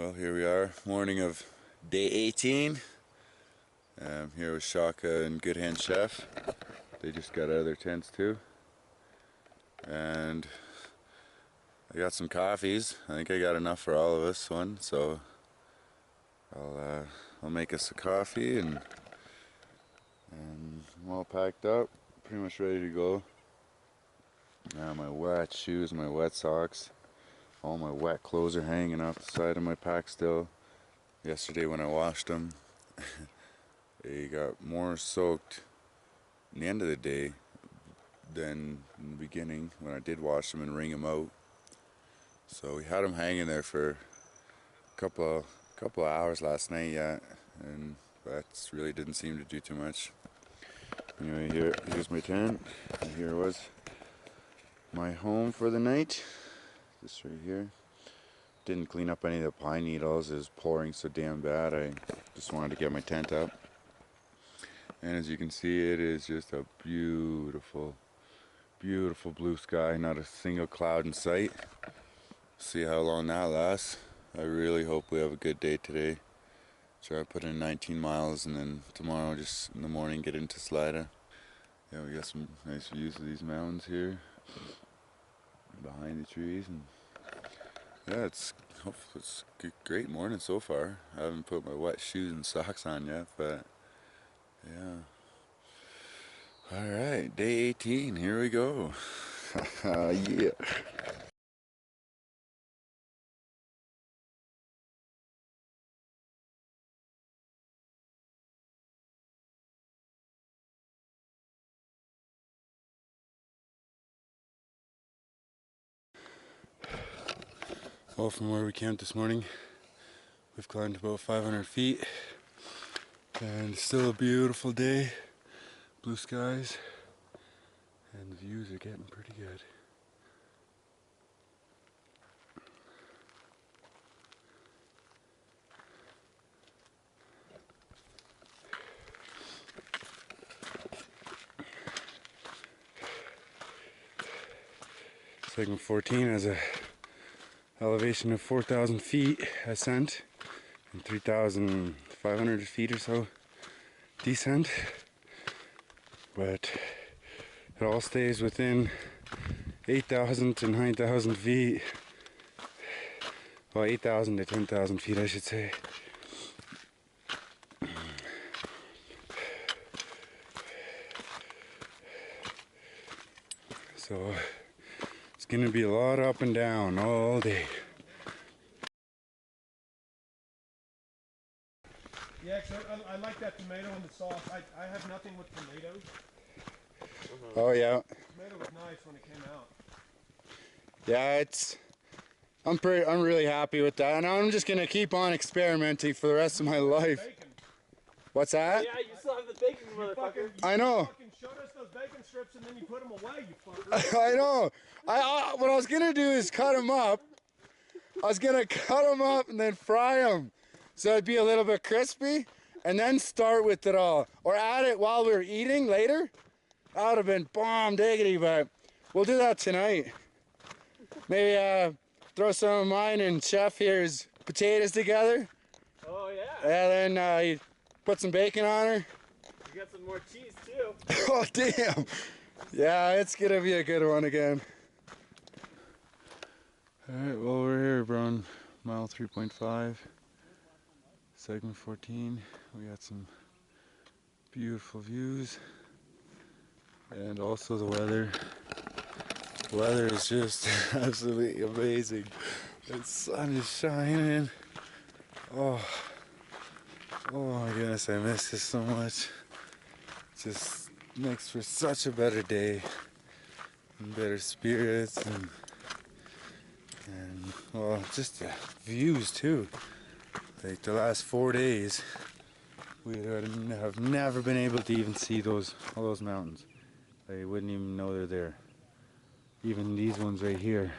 Well, here we are, morning of day 18. Here with Shaka and Good Hand Chef. They just got out of their tents too. And I got some coffees. I think I got enough for all of us one, so I'll make us a coffee and I'm all packed up, pretty much ready to go. My wet shoes, my wet socks, all my wet clothes are hanging off the side of my pack still. Yesterday when I washed them, they got more soaked in the end of the day than in the beginning when I did wash them and wring them out. So we had them hanging there for a couple of hours last night yet, and that really didn't seem to do too much. Anyway, here's my tent, and here was my home for the night. This right here. Didn't clean up any of the pine needles. It was pouring so damn bad. I just wanted to get my tent up. And as you can see, it is just a beautiful, beautiful blue sky. Not a single cloud in sight. See how long that lasts. I really hope we have a good day today. Try to put in 19 miles and then tomorrow just in the morning get into Salida. Yeah, we got some nice views of these mountains here behind the trees, and yeah, it's a great morning so far. I haven't put my wet shoes and socks on yet, but yeah. Alright, day 18, here we go. Yeah. Well, from where we camped this morning, we've climbed about 500 feet, and it's still a beautiful day. Blue skies, and the views are getting pretty good. Segment 14 has a elevation of 4,000 feet ascent and 3,500 feet or so descent, but it all stays within 8,000 to 9,000 feet, well 8,000 to 10,000 feet I should say. So it's gonna be a lot up and down all day. Yeah, so I like that tomato and the sauce. I have nothing with tomatoes. Oh yeah. Tomato was nice when it came out. Yeah, I'm really happy with that, and I'm just gonna keep on experimenting for the rest of my life. Bacon. What's that? Yeah, you still have the bacon, motherfucker. I know. You fucking showed us those bacon strips and then you put them away, you fucker. I know. What I was gonna do is cut them up. I was gonna cut them up and then fry them, so it'd be a little bit crispy, and then start with it all, or add it while we were eating later. That would have been bomb diggity, but we'll do that tonight. Maybe throw some of mine and Chef here's potatoes together. Oh yeah. And then you put some bacon on her. You got some more cheese too. Oh damn! Yeah, it's gonna be a good one again. Alright, well we're here, we're on mile 3.5, segment 14. We got some beautiful views, and also the weather. The weather is just absolutely amazing. The sun is shining. Oh my goodness, I miss this so much. Just makes for such a better day and better spirits, and well, just the views too. Like the last 4 days, we have never been able to even see all those mountains. I wouldn't even know they're there. Even these ones right here.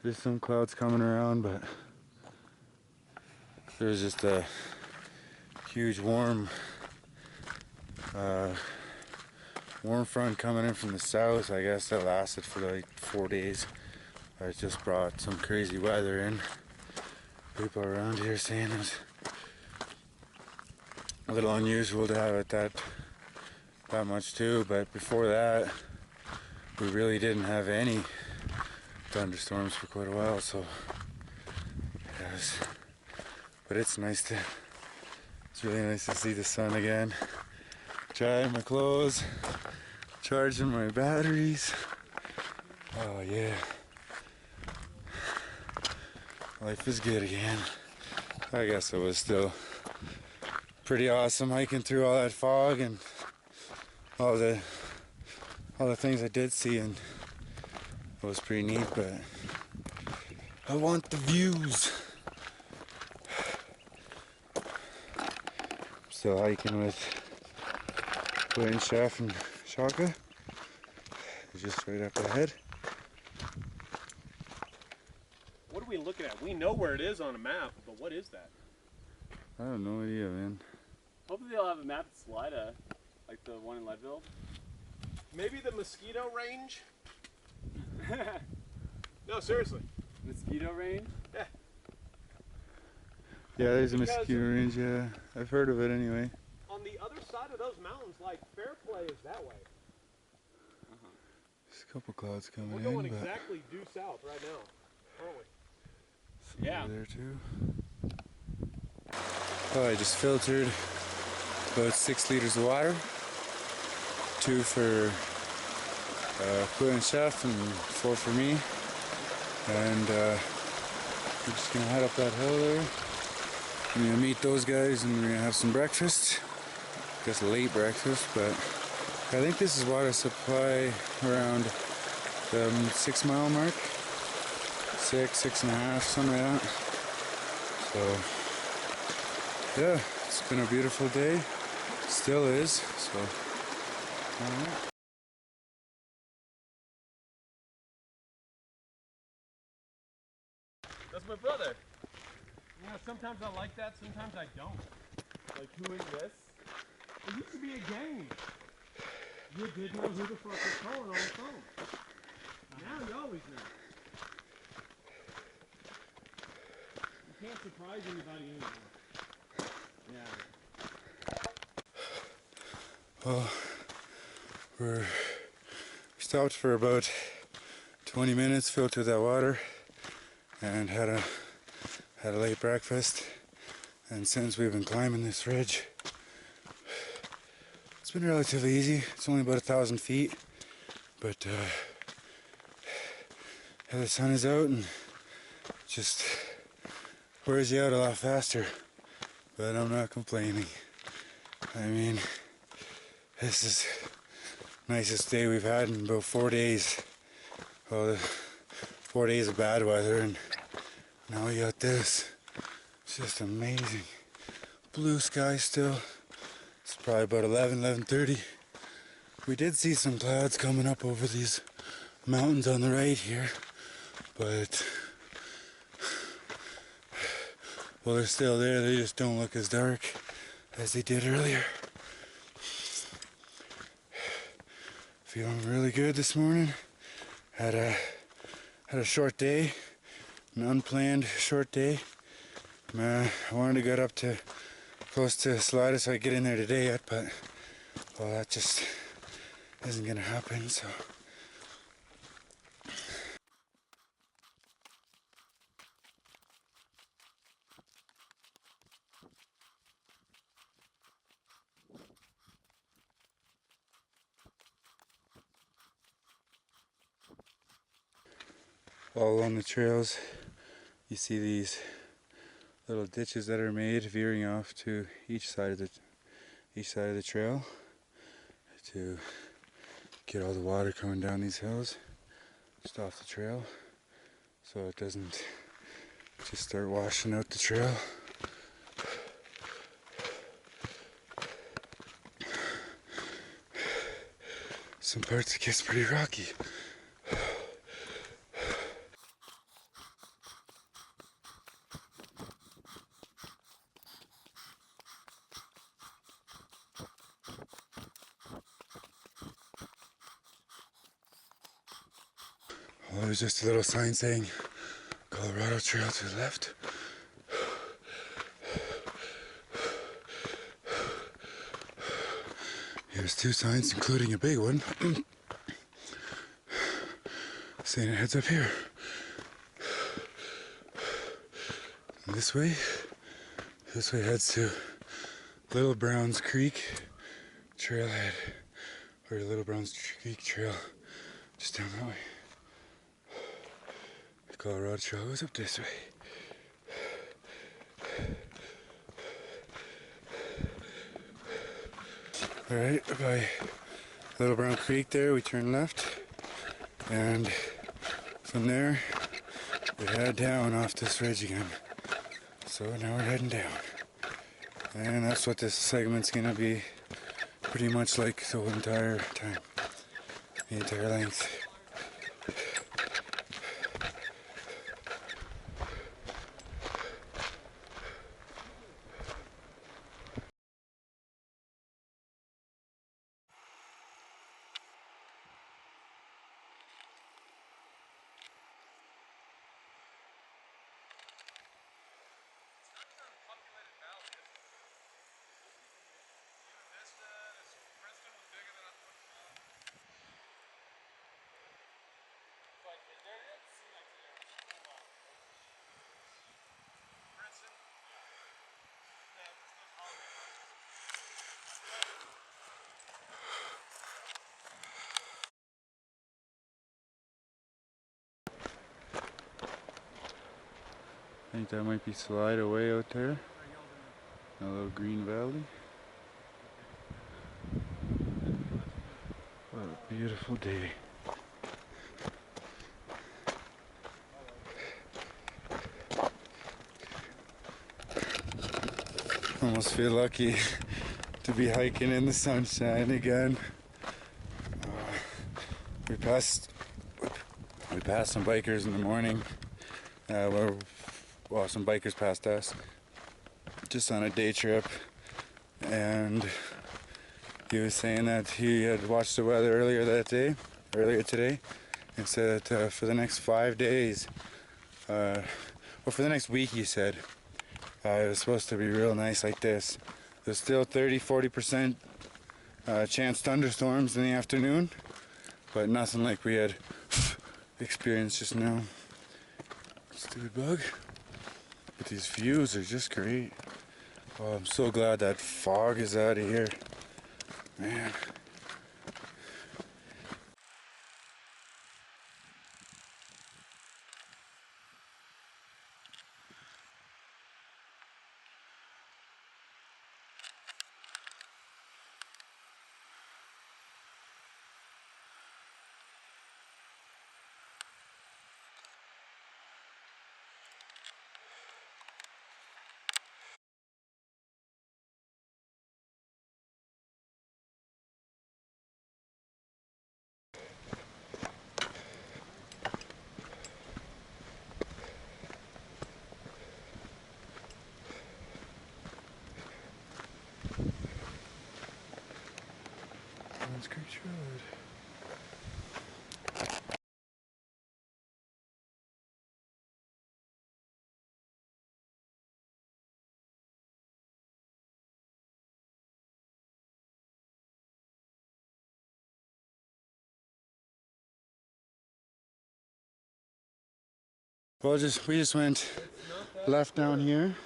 There's some clouds coming around, but there's just a huge warm front coming in from the south. I guess that lasted for like 4 days. I just brought some crazy weather in. People around here saying it was a little unusual to have it that much too, but before that we really didn't have any thunderstorms for quite a while, so yes. But it's really nice to see the sun again. Drying my clothes, charging my batteries. Oh yeah. Life is good again. I guess it was still pretty awesome hiking through all that fog and all the things I did see, and it was pretty neat, but I want the views. Still hiking with Glenn, Chef, and Shaka. They're just right up ahead. What are we looking at? We know where it is on a map, but what is that? I have no idea, man. Hopefully they'll have a map at Salida, like the one in Leadville. Maybe the mosquito range? No, seriously. Mosquito range? Yeah. Yeah, there's a Because- mosquito range, yeah. I've heard of it anyway. On the other side of those mountains, like Fairplay is that way. There's a couple clouds coming We're in, going but exactly due south right now, aren't we? some Yeah. over there too. Oh, I just filtered about 6 liters of water. 2 for Quill and Chef and 4 for me. And we're just gonna head up that hill there. I'm gonna meet those guys and we're gonna have some breakfast. I guess a late breakfast, but I think this is water supply around the 6 mile mark. 6.5, something like that. So yeah, it's been a beautiful day. Still is, so alright. That's my brother. You know, sometimes I like that, sometimes I don't. Like who is this? It used to be a game. You didn't know who the fuck was calling on the phone. Now you always know. You can't surprise anybody anymore. Yeah. Well, we stopped for about 20 minutes, filtered that water, and had a late breakfast. And since we've been climbing this ridge, it's been relatively easy. It's only about 1,000 feet, but yeah, the sun is out and just wears you out a lot faster. But I'm not complaining. I mean, this is the nicest day we've had in about 4 days. Well, the 4 days of bad weather, and now we got this. It's just amazing. Blue sky still. It's probably about 11:30. We did see some clouds coming up over these mountains on the right here, but well, they're still there. They just don't look as dark as they did earlier. Feeling really good this morning. Had a short day, an unplanned short day. I wanted to get up to close to Salida so I get in there today yet, but well, that just isn't gonna happen. So all along the trails, you see these little ditches that are made, veering off to each side of the trail to get all the water coming down these hills just off the trail, so it doesn't just start washing out the trail. Some parts it gets pretty rocky. Well, there's just a little sign saying Colorado Trail to the left. Here's two signs, including a big one, saying it heads up here. And this way heads to Little Browns Creek Trailhead, or Little Browns Creek Trail, just down that way. The Colorado Trail goes up this way. Alright, by Little Brown Creek there, we turn left, and from there, we head down off this ridge again. So now we're heading down. And that's what this segment's gonna be pretty much like the entire time, the entire length. I think that might be Slide Away out there, a little green valley. What a beautiful day. Almost feel lucky to be hiking in the sunshine again. We passed some bikers in the morning. Well, some bikers passed us just on a day trip, and he was saying that he had watched the weather earlier today, and said that for the next 5 days, or for the next week, he said it was supposed to be real nice like this. There's still 30-40% chance thunderstorms in the afternoon, but nothing like we had experienced just now. Stupid bug. But these views are just great. Oh, I'm so glad that fog is out of here. Man. That's Creek Road. Well, we just went left down here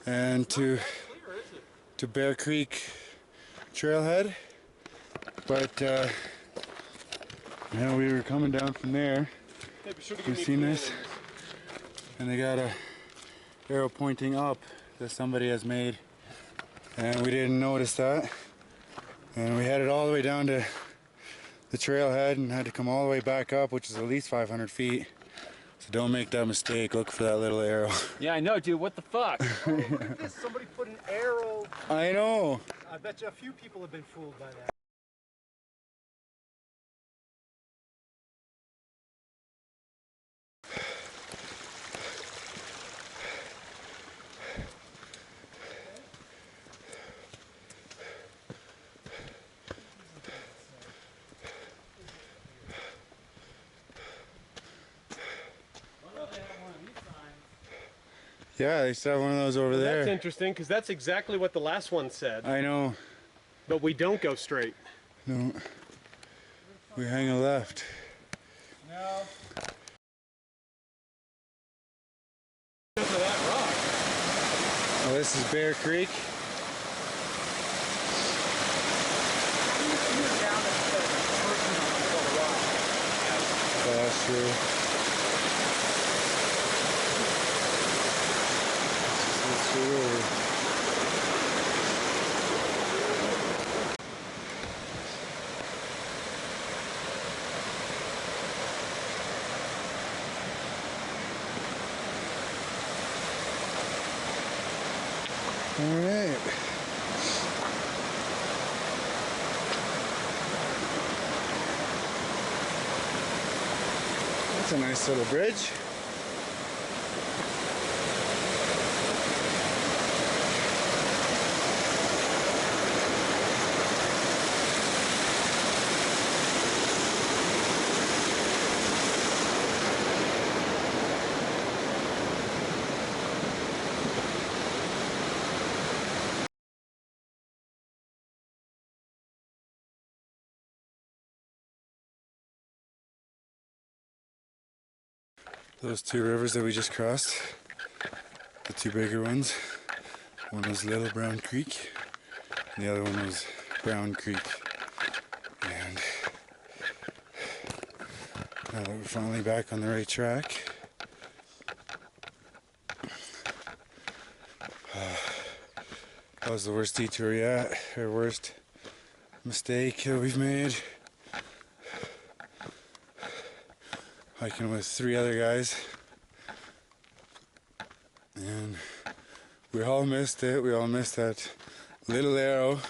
and to Bear Creek Trailhead, but we were coming down from there. You've seen this, and they got a arrow pointing up that somebody has made, and we didn't notice that, and we headed all the way down to the trailhead and had to come all the way back up, which is at least 500 feet. So don't make that mistake. Look for that little arrow. Yeah, I know, dude. What the fuck? Oh, look at this. Somebody put an arrow. I know. I bet you a few people have been fooled by that. Yeah, they still have one of those over there. That's interesting, because that's exactly what the last one said. I know. But we don't go straight. No. We hang a left. No. Because of that rock. Oh, this is Bear Creek. Oh, that's true. Let's go over. All right. That's a nice little bridge. Those two rivers that we just crossed, the two bigger ones, one was Little Brown Creek and the other one was Brown Creek. And now that we're finally back on the right track, that was the worst detour yet, or worst mistake that we've made. Hiking with 3 other guys, and we all missed it. We all missed that little arrow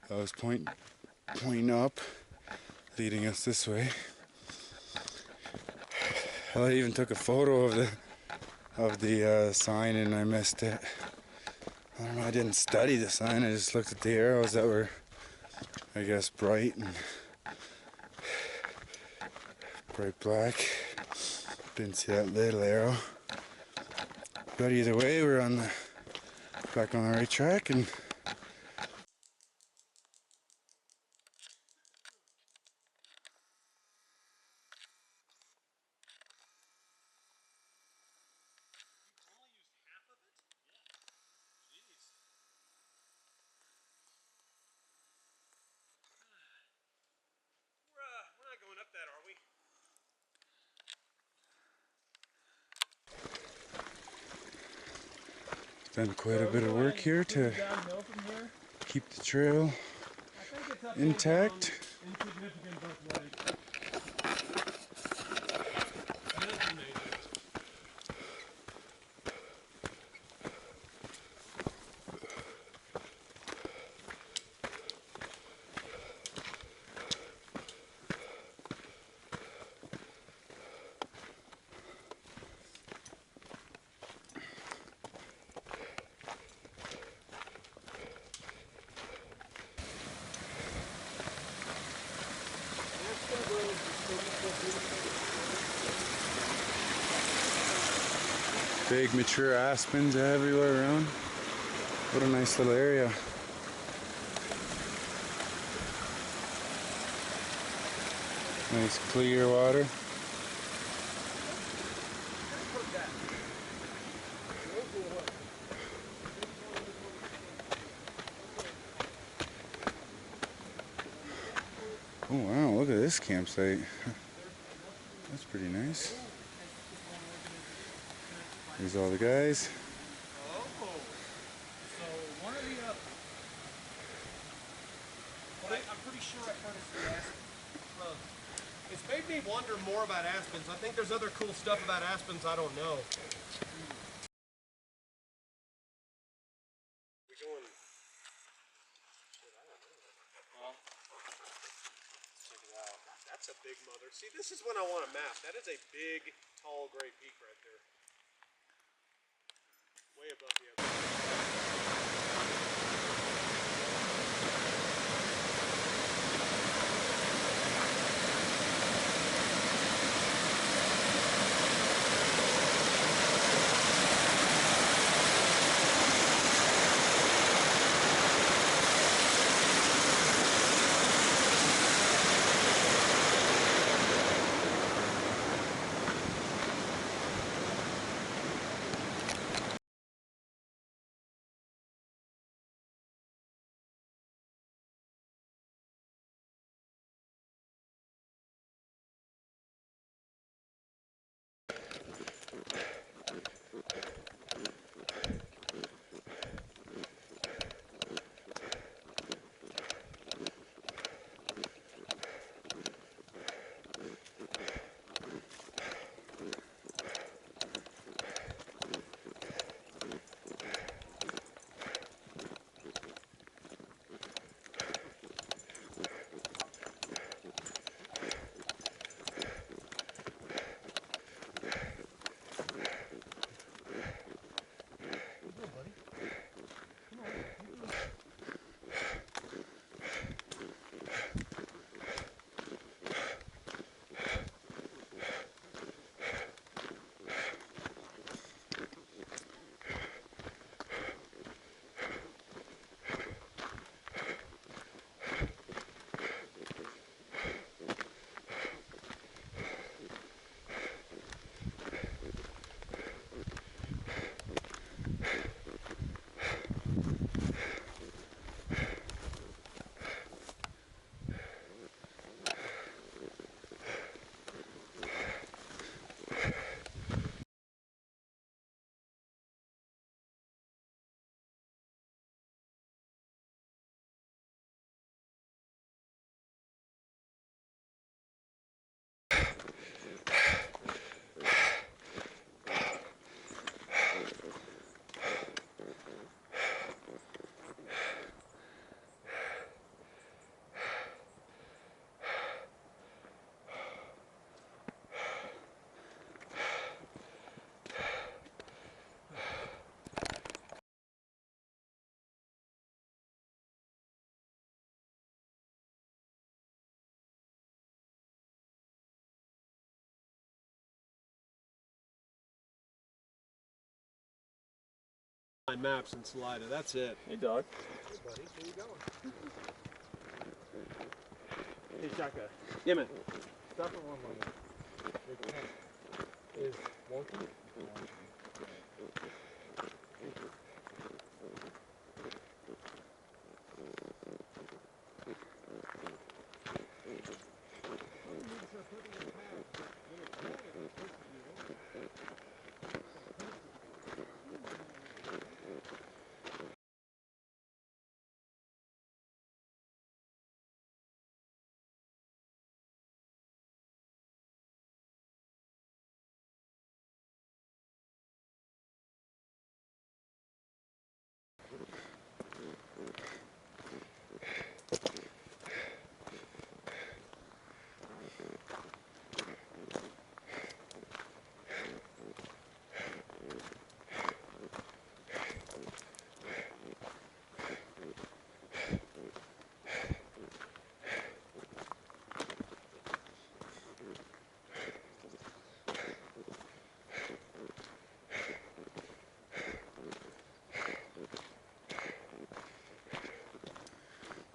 that was pointing up, leading us this way. I even took a photo of the sign, and I missed it. I don't know. I didn't study the sign. I just looked at the arrows that were, I guess, bright and bright black. Didn't see that little arrow. But either way, we're back on the right track, and We're not going up that, are we? done quite a bit of work here to keep the trail intact. Insignificant both ways. Big mature aspens everywhere around. What a nice little area. Nice clear water. Oh wow, look at this campsite. That's pretty nice. There's all the guys. Oh, so one of the I'm pretty sure I've heard of the aspen. It's made me wonder more about aspens. I think there's other cool stuff about aspens I don't know. We're going. Shit, I don't know. Well, check it out. That's a big mother. See, this is when I want a map. That is a big, tall, gray peak right there. Way above the other. My maps in Salida, that's it. Hey, dog. Hey, buddy, where you going? Hey, Shaka. Yeah, man. Stop for one moment. Is Walton?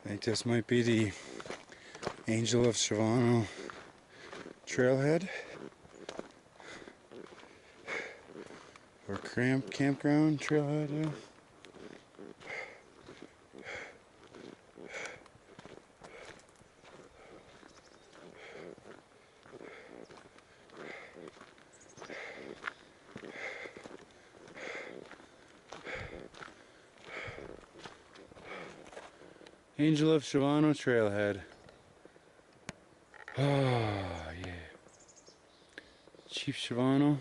I think this might be the Angel of Shavano trailhead or campground trailhead. Yeah. Angel of Shavano trailhead. Oh yeah. Chief Shavano.